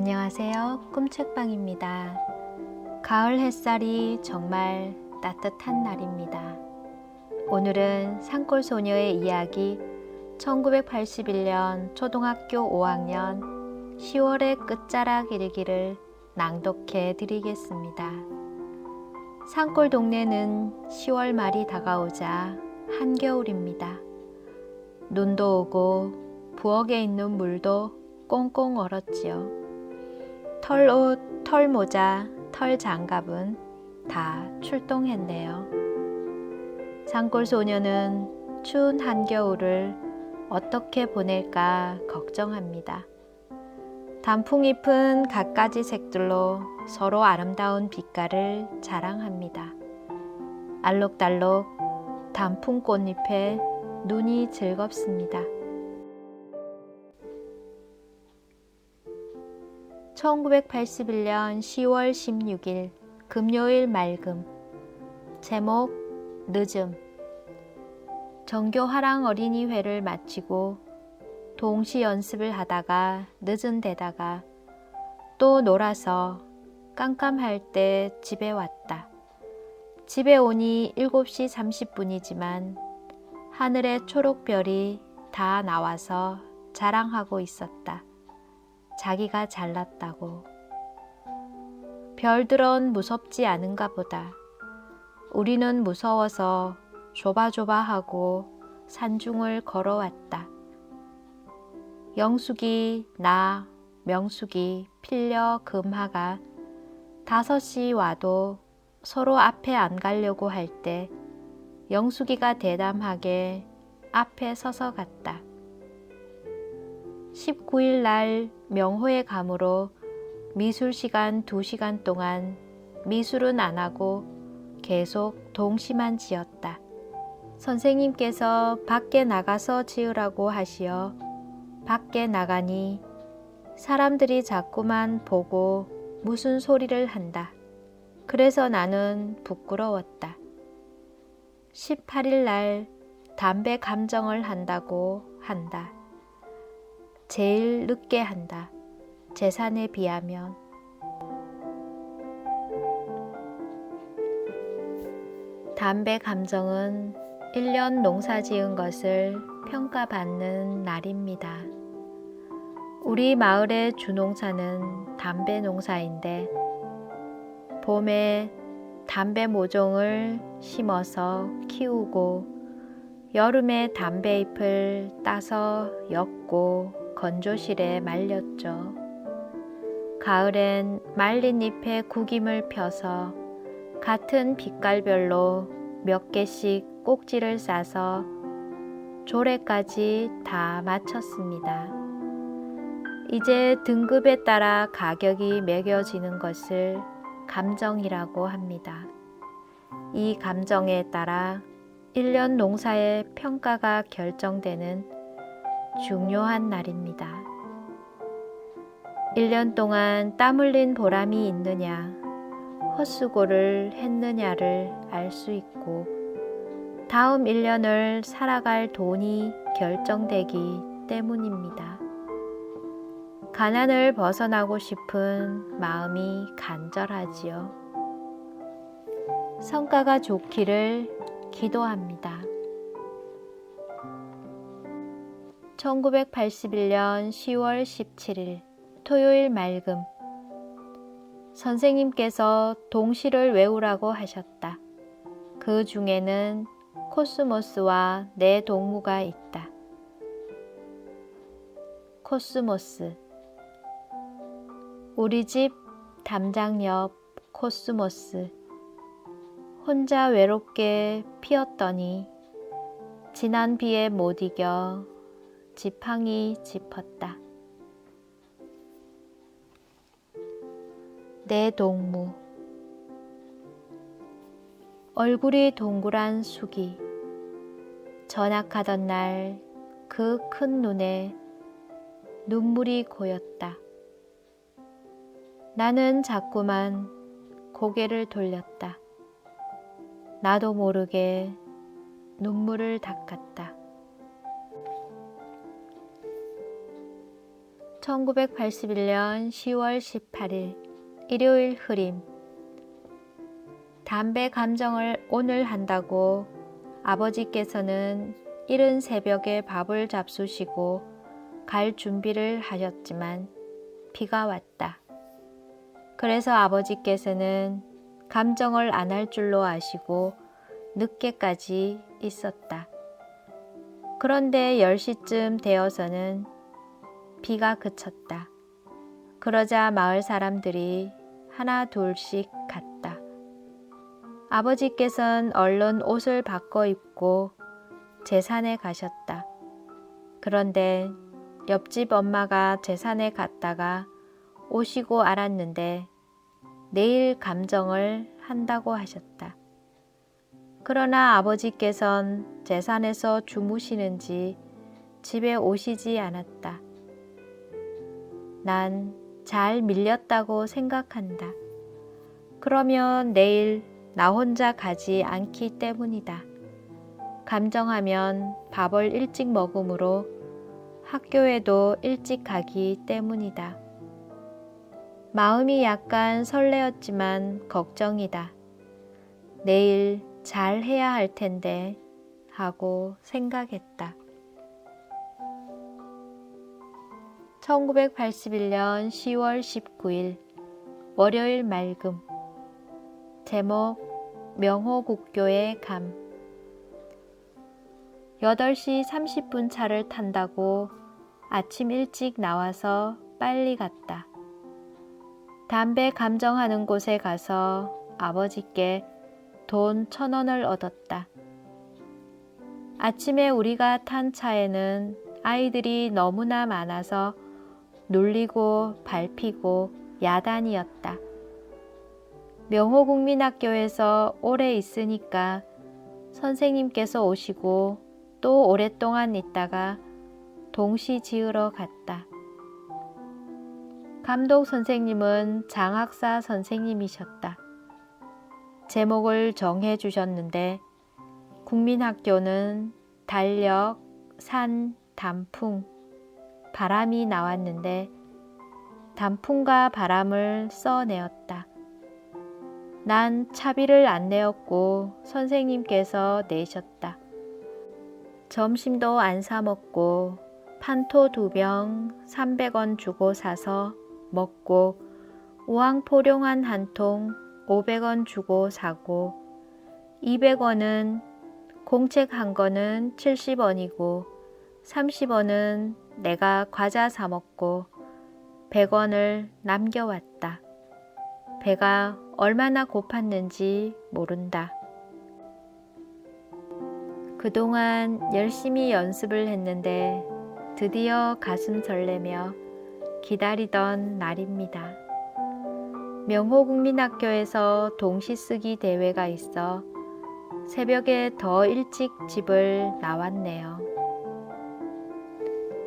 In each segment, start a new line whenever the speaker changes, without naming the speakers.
안녕하세요. 꿈책방입니다. 가을 햇살이 정말 따뜻한 날입니다. 오늘은 산골소녀의 이야기 1981년 초등학교 5학년 10월의 끝자락 일기를 낭독해 드리겠습니다. 산골 동네는 10월 말이 다가오자 한겨울입니다. 눈도 오고 부엌에 있는 물도 꽁꽁 얼었지요. 털옷, 털모자, 털장갑은 다 출동했네요. 산골 소녀는 추운 한겨울을 어떻게 보낼까 걱정합니다. 단풍잎은 갖가지 색들로 서로 아름다운 빛깔을 자랑합니다. 알록달록 단풍 꽃잎에 눈이 즐겁습니다. 1981년 10월 16일 금요일 맑음. 제목 늦음. 정교 화랑 어린이회를 마치고 동시 연습을 하다가 늦은 데다가 또 놀아서 깜깜할 때 집에 왔다. 집에 오니 7시 30분이지만 하늘에 초록별이 다 나와서 자랑하고 있었다. 자기가 잘났다고. 별들은 무섭지 않은가 보다. 우리는 무서워서 조바조바하고 산중을 걸어왔다. 영숙이, 나, 명숙이, 필려, 금하가 5시 와도 서로 앞에 안 가려고 할 때 영숙이가 대담하게 앞에 서서 갔다. 19일 날 명호의 감으로 미술 시간 2시간 동안 미술은 안 하고 계속 동시만 지었다. 선생님께서 밖에 나가서 지으라고 하시어 밖에 나가니 사람들이 자꾸만 보고 무슨 소리를 한다. 그래서 나는 부끄러웠다. 18일 날 담배 감정을 한다고 한다. 제일 늦게 한다. 재산에 비하면. 담배 감정은 1년 농사 지은 것을 평가받는 날입니다. 우리 마을의 주농사는 담배 농사인데 봄에 담배 모종을 심어서 키우고 여름에 담배잎을 따서 엮고 건조실에 말렸죠. 가을엔 말린 잎에 구김을 펴서 같은 빛깔별로 몇 개씩 꼭지를 싸서 조례까지 다 마쳤습니다. 이제 등급에 따라 가격이 매겨지는 것을 감정이라고 합니다. 이 감정에 따라 1년 농사의 평가가 결정되는 중요한 날입니다. 1년 동안 땀 흘린 보람이 있느냐, 헛수고를 했느냐를 알 수 있고 다음 1년을 살아갈 돈이 결정되기 때문입니다. 가난을 벗어나고 싶은 마음이 간절하지요. 성과가 좋기를 기도합니다. 1981년 10월 17일 토요일 맑음. 선생님께서 동시를 외우라고 하셨다. 그 중에는 코스모스와 내 동무가 있다. 코스모스. 우리 집 담장 옆 코스모스. 혼자 외롭게 피었더니 지난 비에 못 이겨 지팡이 짚었다. 내 동무. 얼굴이 동그란 숙이. 전학하던 날 그 큰 눈에 눈물이 고였다. 나는 자꾸만 고개를 돌렸다. 나도 모르게 눈물을 닦았다. 1981년 10월 18일 일요일 흐림. 담배 감정을 오늘 한다고 아버지께서는 이른 새벽에 밥을 잡수시고 갈 준비를 하셨지만 비가 왔다. 그래서 아버지께서는 감정을 안 할 줄로 아시고 늦게까지 있었다. 그런데 10시쯤 되어서는 비가 그쳤다. 그러자 마을 사람들이 하나 둘씩 갔다. 아버지께서는 얼른 옷을 바꿔 입고 제산에 가셨다. 그런데 옆집 엄마가 제산에 갔다가 오시고 알았는데 내일 감정을 한다고 하셨다. 그러나 아버지께서는 제산에서 주무시는지 집에 오시지 않았다. 난 잘 밀렸다고 생각한다. 그러면 내일 나 혼자 가지 않기 때문이다. 감정하면 밥을 일찍 먹으므로 학교에도 일찍 가기 때문이다. 마음이 약간 설레었지만 걱정이다. 내일 잘 해야 할 텐데 하고 생각했다. 1981년 10월 19일 월요일 맑음. 제목 명호국교의 감. 8시 30분 차를 탄다고 아침 일찍 나와서 빨리 갔다. 담배 감정하는 곳에 가서 아버지께 돈 1,000원을 얻었다. 아침에 우리가 탄 차에는 아이들이 너무나 많아서 놀리고 밟히고 야단이었다. 명호국민학교에서 오래 있으니까 선생님께서 오시고 또 오랫동안 있다가 동시 지으러 갔다. 감독 선생님은 장학사 선생님이셨다. 제목을 정해 주셨는데 국민학교는 달력, 산, 단풍, 바람이 나왔는데 단풍과 바람을 써내었다. 난 차비를 안 내었고 선생님께서 내셨다. 점심도 안 사 먹고 판토 2병 300원 주고 사서 먹고 우황포룡한 한 통 500원 주고 사고 200원은 공책 한 거는 70원이고 30원은 내가 과자 사 먹고 100원을 남겨왔다. 배가 얼마나 고팠는지 모른다. 그동안 열심히 연습을 했는데 드디어 가슴 설레며 기다리던 날입니다. 명호국민학교에서 동시쓰기 대회가 있어 새벽에 더 일찍 집을 나왔네요.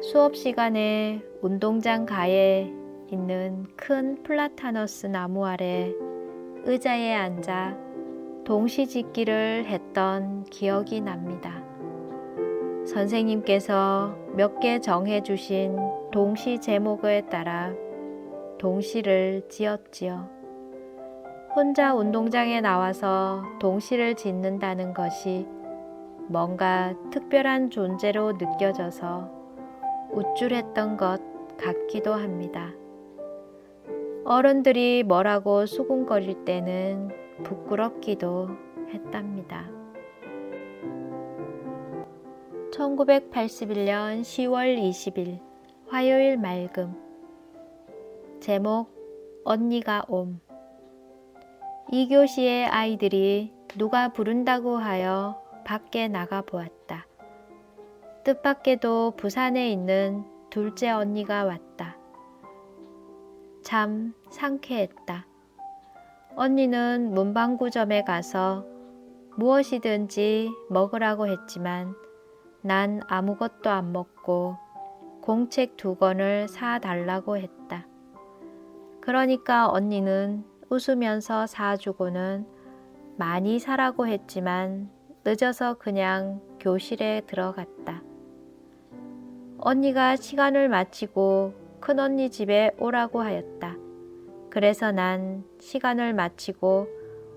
수업 시간에 운동장 가에 있는 큰 플라타너스 나무 아래 의자에 앉아 동시짓기를 했던 기억이 납니다. 선생님께서 몇 개 정해주신 동시 제목에 따라 동시를 지었지요. 혼자 운동장에 나와서 동시를 짓는다는 것이 뭔가 특별한 존재로 느껴져서 우쭐했던 것 같기도 합니다. 어른들이 뭐라고 수군거릴 때는 부끄럽기도 했답니다. 1981년 10월 20일 화요일 맑음. 제목 언니가 옴. 2교시의 아이들이 누가 부른다고 하여 밖에 나가 보았다. 뜻밖에도 부산에 있는 둘째 언니가 왔다. 참 상쾌했다. 언니는 문방구점에 가서 무엇이든지 먹으라고 했지만 난 아무것도 안 먹고 공책 2권을 사달라고 했다. 그러니까 언니는 웃으면서 사주고는 많이 사라고 했지만 늦어서 그냥 교실에 들어갔다. 언니가 시간을 마치고 큰언니 집에 오라고 하였다. 그래서 난 시간을 마치고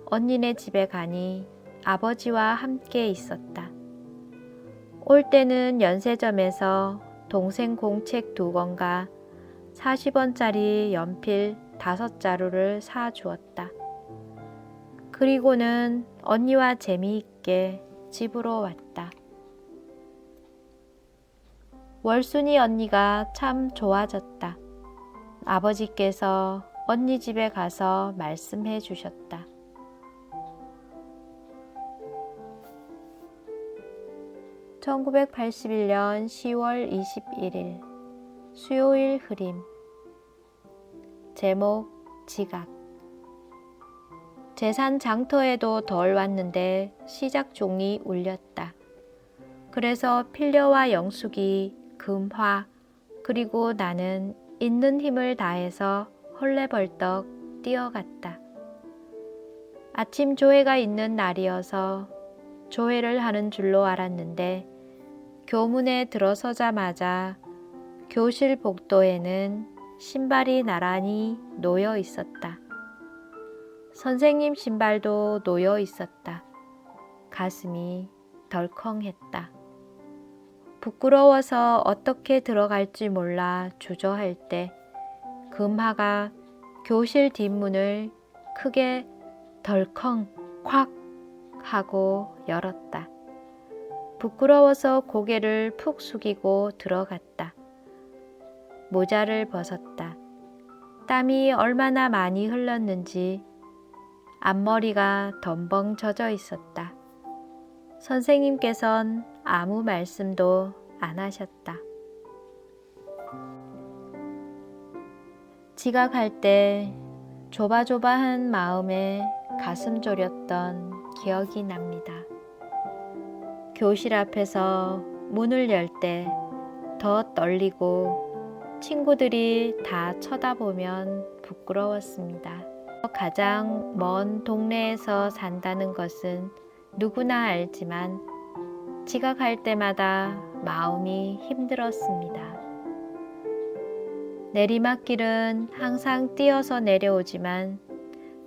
언니네 집에 가니 아버지와 함께 있었다. 올 때는 연세점에서 동생 공책 2권과 40원짜리 연필 5자루를 사주었다. 그리고는 언니와 재미있게 집으로 왔다. 월순이 언니가 참 좋아졌다. 아버지께서 언니 집에 가서 말씀해 주셨다. (1981년 10월 21일) 수요일 흐림. 제목 지각. 재산 장터에도 덜 왔는데 시작 종이 울렸다. 그래서 필려와 영숙이 금화 그리고 나는 있는 힘을 다해서 헐레벌떡 뛰어갔다. 아침 조회가 있는 날이어서 조회를 하는 줄로 알았는데 교문에 들어서자마자 교실 복도에는 신발이 나란히 놓여 있었다. 선생님 신발도 놓여 있었다. 가슴이 덜컹했다. 부끄러워서 어떻게 들어갈지 몰라 주저할 때 금하가 교실 뒷문을 크게 덜컹 콱 하고 열었다. 부끄러워서 고개를 푹 숙이고 들어갔다. 모자를 벗었다. 땀이 얼마나 많이 흘렀는지 앞머리가 덤벙 젖어 있었다. 선생님께선 아무 말씀도 안 하셨다. 지각할 때 조바조바한 마음에 가슴 졸였던 기억이 납니다. 교실 앞에서 문을 열 때 더 떨리고 친구들이 다 쳐다보면 부끄러웠습니다. 가장 먼 동네에서 산다는 것은 누구나 알지만 지각할 때마다 마음이 힘들었습니다. 내리막길은 항상 뛰어서 내려오지만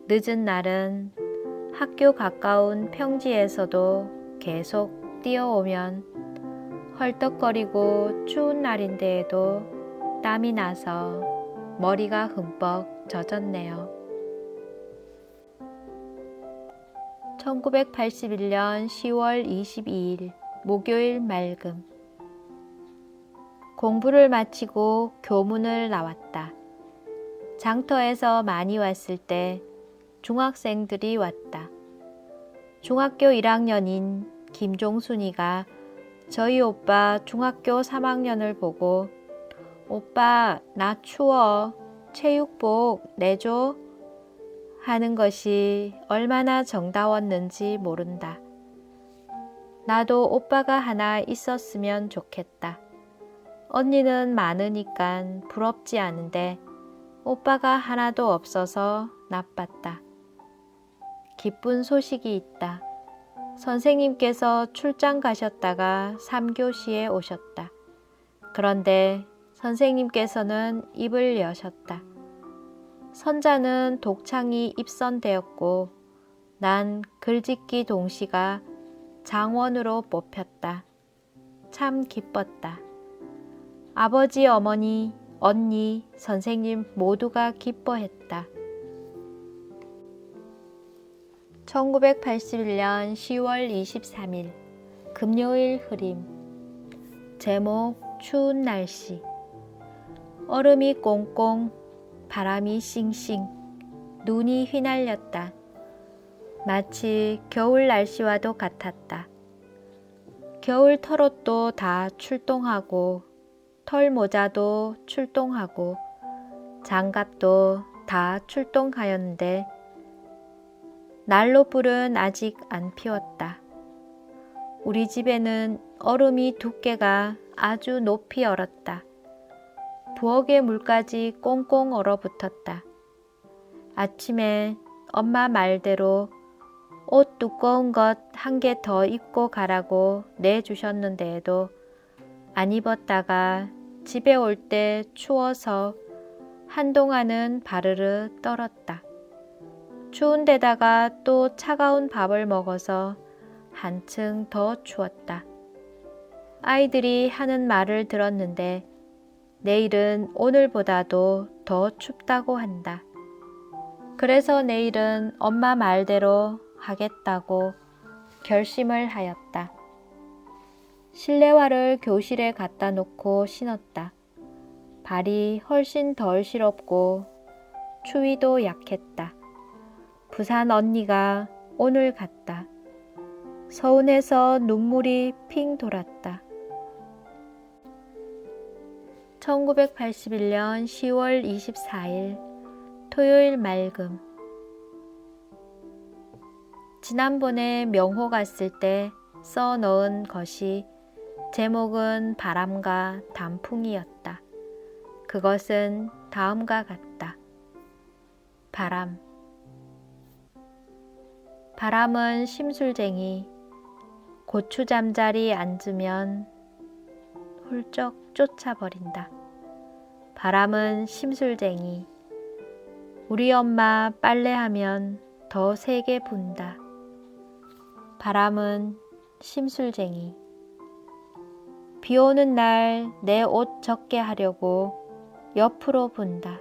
늦은 날은 학교 가까운 평지에서도 계속 뛰어오면 헐떡거리고 추운 날인데에도 땀이 나서 머리가 흠뻑 젖었네요. 1981년 10월 22일 목요일 맑음. 공부를 마치고 교문을 나왔다. 장터에서 많이 왔을 때 중학생들이 왔다. 중학교 1학년인 김종순이가 저희 오빠 중학교 3학년을 보고 오빠 나 추워 체육복 내줘 하는 것이 얼마나 정다웠는지 모른다. 나도 오빠가 하나 있었으면 좋겠다. 언니는 많으니까 부럽지 않은데 오빠가 하나도 없어서 나빴다. 기쁜 소식이 있다. 선생님께서 출장 가셨다가 3교시에 오셨다. 그런데 선생님께서는 입을 여셨다. 선자는 독창이 입선되었고 난 글짓기 동시가 장원으로 뽑혔다. 참 기뻤다. 아버지, 어머니, 언니, 선생님 모두가 기뻐했다. 1981년 10월 23일 금요일 흐림. 제목 추운 날씨. 얼음이 꽁꽁, 바람이 싱싱, 눈이 휘날렸다. 마치 겨울 날씨와도 같았다. 겨울 털옷도 다 출동하고 털모자도 출동하고 장갑도 다 출동하였는데 난로불은 아직 안 피웠다. 우리 집에는 얼음이 두께가 아주 높이 얼었다. 부엌의 물까지 꽁꽁 얼어붙었다. 아침에 엄마 말대로 옷 두꺼운 것 한 개 더 입고 가라고 내주셨는데도 안 입었다가 집에 올 때 추워서 한동안은 바르르 떨었다. 추운 데다가 또 차가운 밥을 먹어서 한층 더 추웠다. 아이들이 하는 말을 들었는데 내일은 오늘보다도 더 춥다고 한다. 그래서 내일은 엄마 말대로 하겠다고 결심을 하였다. 실내화를 교실에 갖다 놓고 신었다. 발이 훨씬 덜 시렵고 추위도 약했다. 부산 언니가 오늘 갔다. 서운해서 눈물이 핑 돌았다. 1981년 10월 24일 토요일 맑음. 지난번에 명호 갔을 때 써넣은 것이 제목은 바람과 단풍이었다. 그것은 다음과 같다. 바람. 바람은 심술쟁이. 고추 잠자리 앉으면 훌쩍 쫓아버린다. 바람은 심술쟁이. 우리 엄마 빨래하면 더 세게 분다. 바람은 심술쟁이. 비 오는 날 내 옷 적게 하려고 옆으로 분다.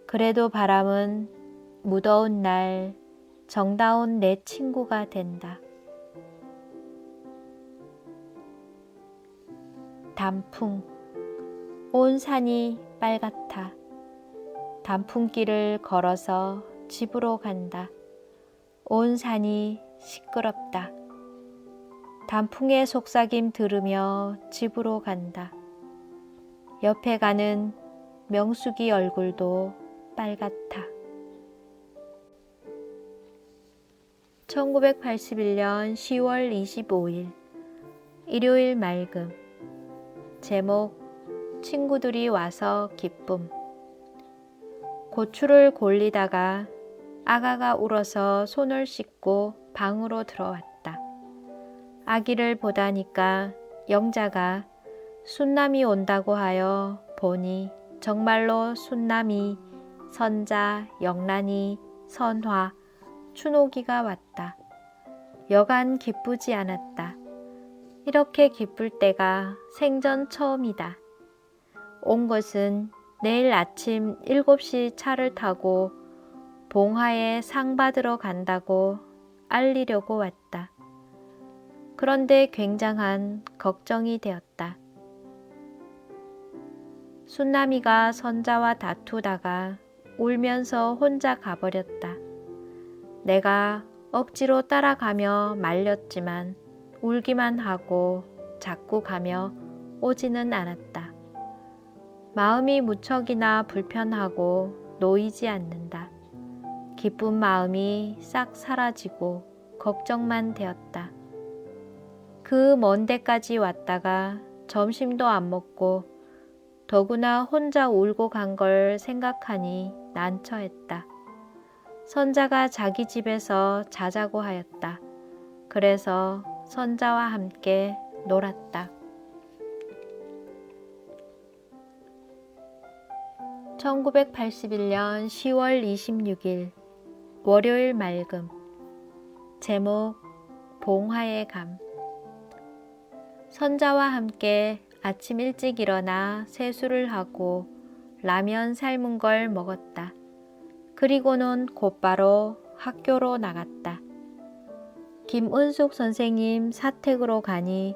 그래도 바람은 무더운 날 정다운 내 친구가 된다. 단풍. 온 산이 빨갛다. 단풍길을 걸어서 집으로 간다. 온 산이 시끄럽다. 단풍의 속삭임 들으며 집으로 간다. 옆에 가는 명숙이 얼굴도 빨갛다. 1981년 10월 25일 일요일 맑음. 제목 친구들이 와서 기쁨. 고추를 골리다가 아가가 울어서 손을 씻고 방으로 들어왔다. 아기를 보다니까 영자가 순남이 온다고 하여 보니 정말로 순남이, 선자, 영란이, 선화, 춘옥이가 왔다. 여간 기쁘지 않았다. 이렇게 기쁠 때가 생전 처음이다. 온 것은 내일 아침 7시 차를 타고 봉화에 상 받으러 간다고 알리려고 왔다. 그런데 굉장한 걱정이 되었다. 순남이가 선자와 다투다가 울면서 혼자 가버렸다. 내가 억지로 따라가며 말렸지만 울기만 하고 자꾸 가며 오지는 않았다. 마음이 무척이나 불편하고 놓이지 않는다. 기쁜 마음이 싹 사라지고 걱정만 되었다. 그 먼 데까지 왔다가 점심도 안 먹고 더구나 혼자 울고 간 걸 생각하니 난처했다. 선자가 자기 집에서 자자고 하였다. 그래서 선자와 함께 놀았다. 1981년 10월 26일 월요일 맑음. 제목 봉화의 감. 선자와 함께 아침 일찍 일어나 세수를 하고 라면 삶은 걸 먹었다. 그리고는 곧바로 학교로 나갔다. 김은숙 선생님 사택으로 가니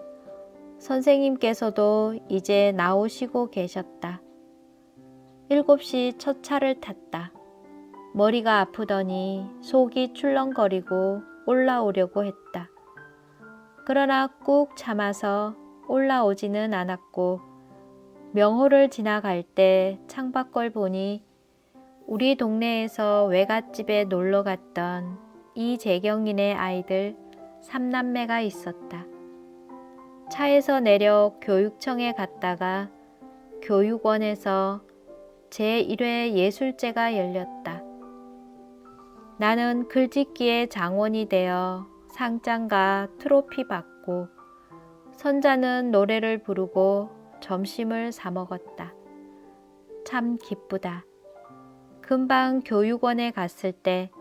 선생님께서도 이제 나오시고 계셨다. 7시 첫 차를 탔다. 머리가 아프더니 속이 출렁거리고 올라오려고 했다. 그러나 꾹 참아서 올라오지는 않았고 명호를 지나갈 때 창밖을 보니 우리 동네에서 외갓집에 놀러 갔던 이재경이네 아이들 3남매가 있었다. 차에서 내려 교육청에 갔다가 교육원에서 제1회 예술제가 열렸다. 나는 글짓기의 장원이 되어 상장과 트로피 받고 선자는 노래를 부르고 점심을 사 먹었다. 참 기쁘다. 금방 교육원에 갔을 때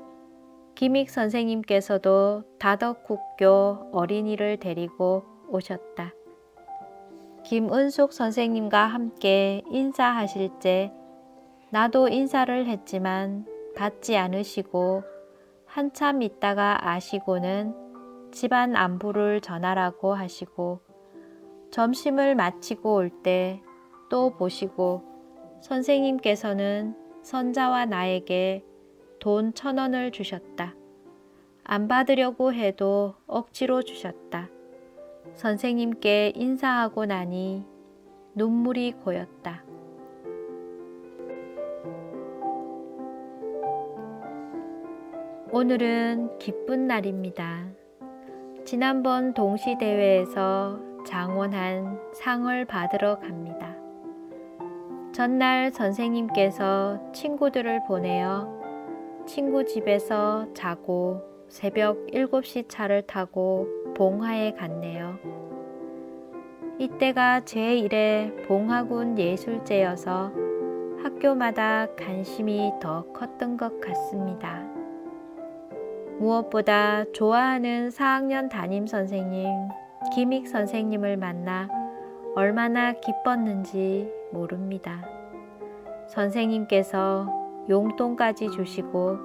김익 선생님께서도 다덕국교 어린이를 데리고 오셨다. 김은숙 선생님과 함께 인사하실 때 나도 인사를 했지만 받지 않으시고 한참 있다가 아시고는 집안 안부를 전하라고 하시고 점심을 마치고 올 때 또 보시고 선생님께서는 선자와 나에게 돈 1,000원을 주셨다. 안 받으려고 해도 억지로 주셨다. 선생님께 인사하고 나니 눈물이 고였다. 오늘은 기쁜 날입니다. 지난번 동시대회에서 장원한 상을 받으러 갑니다. 전날 선생님께서 친구들을 보내어 친구 집에서 자고 새벽 7시 차를 타고 봉화에 갔네요. 이때가 제1회 봉화군 예술제여서 학교마다 관심이 더 컸던 것 같습니다. 무엇보다 좋아하는 4학년 담임선생님 김익 선생님을 만나 얼마나 기뻤는지 모릅니다. 선생님께서 용돈까지 주시고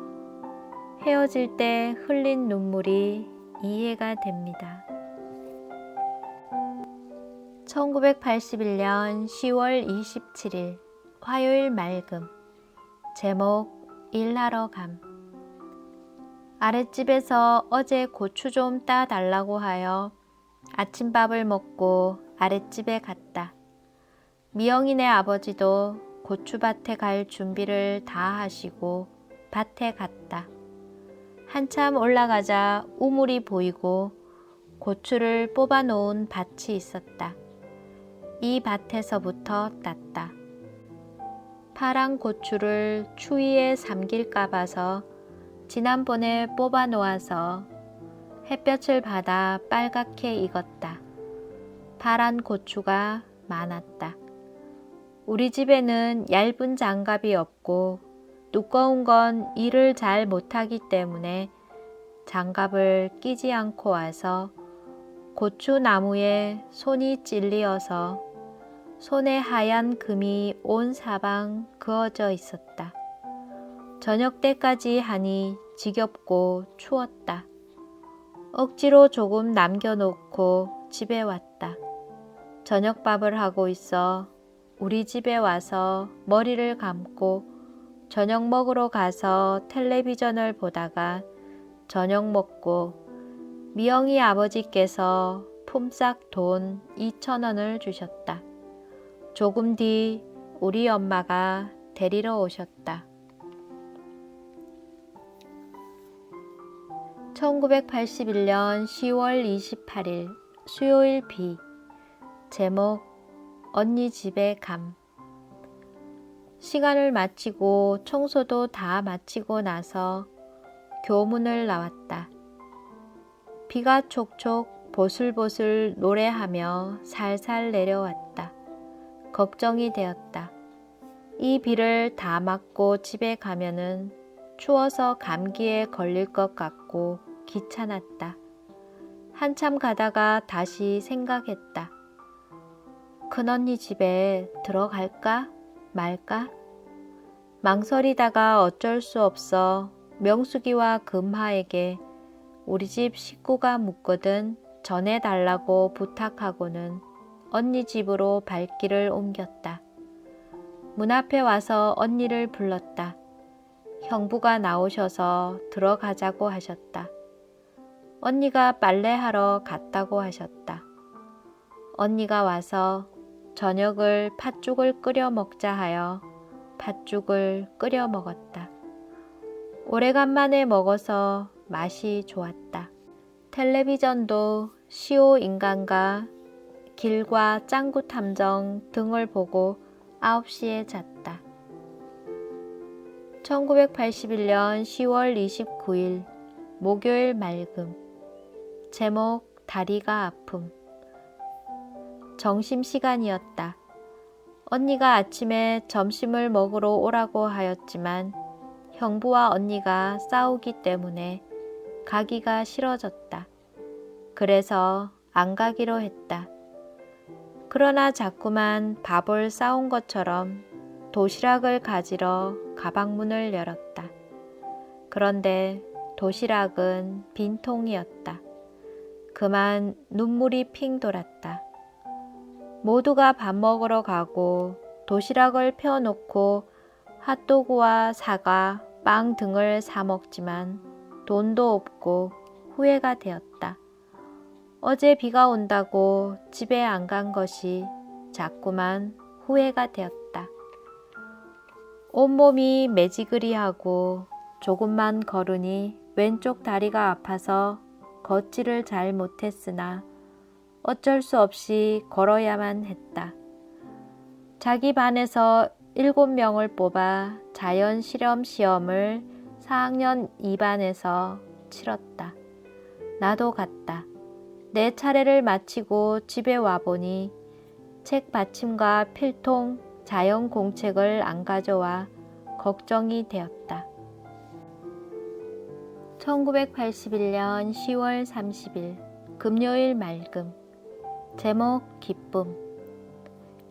헤어질 때 흘린 눈물이 이해가 됩니다. 1981년 10월 27일 화요일 맑음. 제목 일하러 감. 아랫집에서 어제 고추 좀 따달라고 하여 아침밥을 먹고 아랫집에 갔다. 미영이네 아버지도 고추밭에 갈 준비를 다 하시고 밭에 갔다. 한참 올라가자 우물이 보이고 고추를 뽑아 놓은 밭이 있었다. 이 밭에서부터 땄다. 파란 고추를 추위에 삼길까 봐서 지난번에 뽑아 놓아서 햇볕을 받아 빨갛게 익었다. 파란 고추가 많았다. 우리 집에는 얇은 장갑이 없고 두꺼운 건 일을 잘 못하기 때문에 장갑을 끼지 않고 와서 고추나무에 손이 찔리어서 손에 하얀 금이 온 사방 그어져 있었다. 저녁 때까지 하니 지겹고 추웠다. 억지로 조금 남겨놓고 집에 왔다. 저녁밥을 하고 있어 우리 집에 와서 머리를 감고 저녁 먹으러 가서 텔레비전을 보다가 저녁 먹고 미영이 아버지께서 품삯 돈 2,000원을 주셨다. 조금 뒤 우리 엄마가 데리러 오셨다. 1981년 10월 28일 수요일 비. 제목 언니 집에 감. 시간을 마치고 청소도 다 마치고 나서 교문을 나왔다. 비가 촉촉 보슬보슬 노래하며 살살 내려왔다. 걱정이 되었다. 이 비를 다 맞고 집에 가면은 추워서 감기에 걸릴 것 같고 귀찮았다. 한참 가다가 다시 생각했다. 큰언니 집에 들어갈까 말까? 망설이다가 어쩔 수 없어 명숙이와 금하에게 우리 집 식구가 묻거든 전해달라고 부탁하고는 언니 집으로 발길을 옮겼다. 문 앞에 와서 언니를 불렀다. 형부가 나오셔서 들어가자고 하셨다. 언니가 빨래하러 갔다고 하셨다. 언니가 와서 저녁을 팥죽을 끓여 먹자 하여 팥죽을 끓여 먹었다. 오래간만에 먹어서 맛이 좋았다. 텔레비전도 시오 인간과 길과 짱구 탐정 등을 보고 9시에 잤다. 1981년 10월 29일 목요일 맑음. 제목 다리가 아픔. 점심시간이었다. 언니가 아침에 점심을 먹으러 오라고 하였지만 형부와 언니가 싸우기 때문에 가기가 싫어졌다. 그래서 안 가기로 했다. 그러나 자꾸만 밥을 싸온 것처럼 도시락을 가지러 가방문을 열었다. 그런데 도시락은 빈통이었다. 그만 눈물이 핑 돌았다. 모두가 밥 먹으러 가고 도시락을 펴놓고 핫도그와 사과, 빵 등을 사 먹지만 돈도 없고 후회가 되었다. 어제 비가 온다고 집에 안 간 것이 자꾸만 후회가 되었다. 온몸이 매지그리하고 조금만 걸으니 왼쪽 다리가 아파서 걷지를 잘 못했으나 어쩔 수 없이 걸어야만 했다. 자기 반에서 7명을 뽑아 자연 실험 시험을 4학년 2반에서 치렀다. 나도 갔다. 내 차례를 마치고 집에 와보니 책 받침과 필통, 자연 공책을 안 가져와 걱정이 되었다. 1981년 10월 30일 금요일 맑음. 제목 기쁨.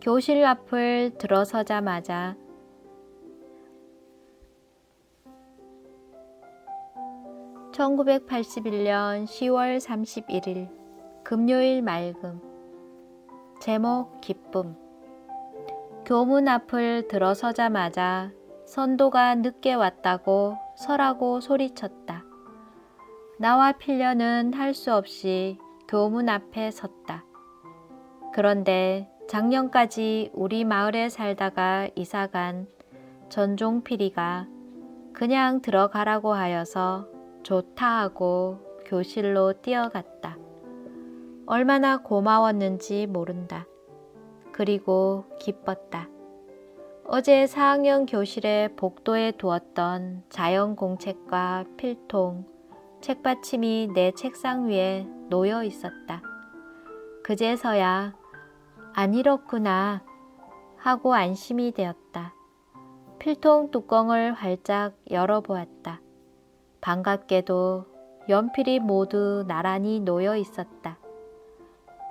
교실 앞을 들어서자마자 (1981년 10월 31일) 금요일 맑음. 제목 기쁨. 교문 앞을 들어서자마자 선도가 늦게 왔다고 서라고 소리쳤다. 나와 필려는 할 수 없이 교문 앞에 섰다. 그런데 작년까지 우리 마을에 살다가 이사간 전종필이가 그냥 들어가라고 하여서 좋다 하고 교실로 뛰어갔다. 얼마나 고마웠는지 모른다. 그리고 기뻤다. 어제 4학년 교실에 복도에 두었던 자연 공책과 필통, 책받침이 내 책상 위에 놓여 있었다. 그제서야 안 잃었구나 하고 안심이 되었다. 필통 뚜껑을 활짝 열어보았다. 반갑게도 연필이 모두 나란히 놓여 있었다.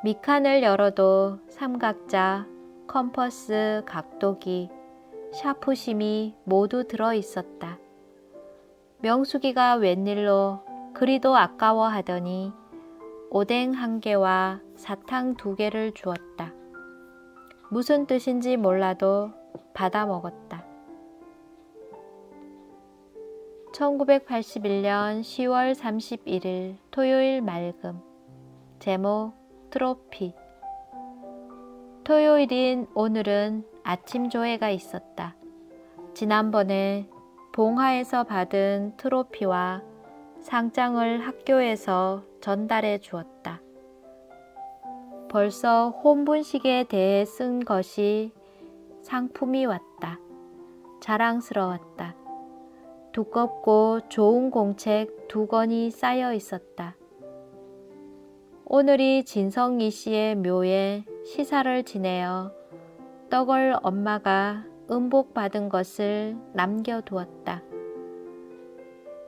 밑칸을 열어도 삼각자, 컴퍼스, 각도기, 샤프심이 모두 들어 있었다. 명숙이가 웬일로 그리도 아까워하더니 오뎅 1개와 사탕 2개를 주었다. 무슨 뜻인지 몰라도 받아 먹었다. 1981년 10월 31일 토요일 맑음. 제목 트로피. 토요일인 오늘은 아침 조회가 있었다. 지난번에 봉화에서 받은 트로피와 상장을 학교에서 전달해 주었다. 벌써 혼분식에 대해 쓴 것이 상품이 왔다. 자랑스러웠다. 두껍고 좋은 공책 2권이 쌓여 있었다. 오늘이 진성이 씨의 묘에 시사를 지내어 떡을 엄마가 음복받은 것을 남겨두었다.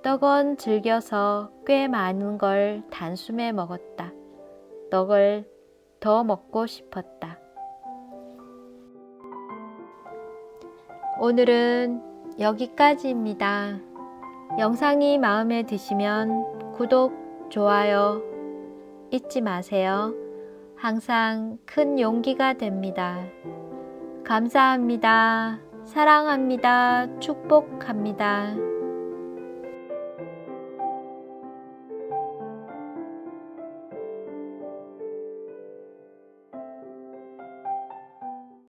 떡은 즐겨서 꽤 많은 걸 단숨에 먹었다. 떡을 더 먹고 싶었다. 오늘은 여기까지입니다. 영상이 마음에 드시면 구독, 좋아요 잊지 마세요. 항상 큰 용기가 됩니다. 감사합니다. 사랑합니다. 축복합니다.